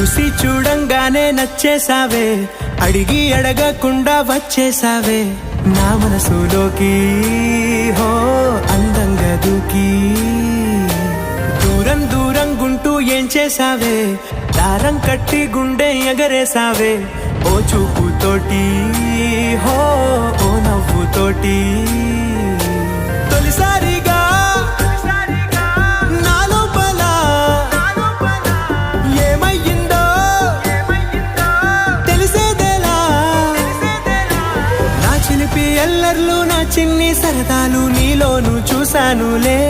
చూసి చూడంగానే నచ్చేసావే, అడిగి అడగకుండా వచ్చేసావే నా మనసులోకి. హో అందంగా దూకి దూరం దూరం గుంటూ ఏం చేసావే, దారం కట్టి గుండె ఎగరేసావే ఓ చూపుతోటి. హో ఓ నవ్వుతోటి తొలిసారిగా నా లోపల ఏమయ్యిందో తెలిసేదేలా. నా చిలిపి ఎల్లర్లు నా చిన్ని సరదాలు నీలోను చూశానులే.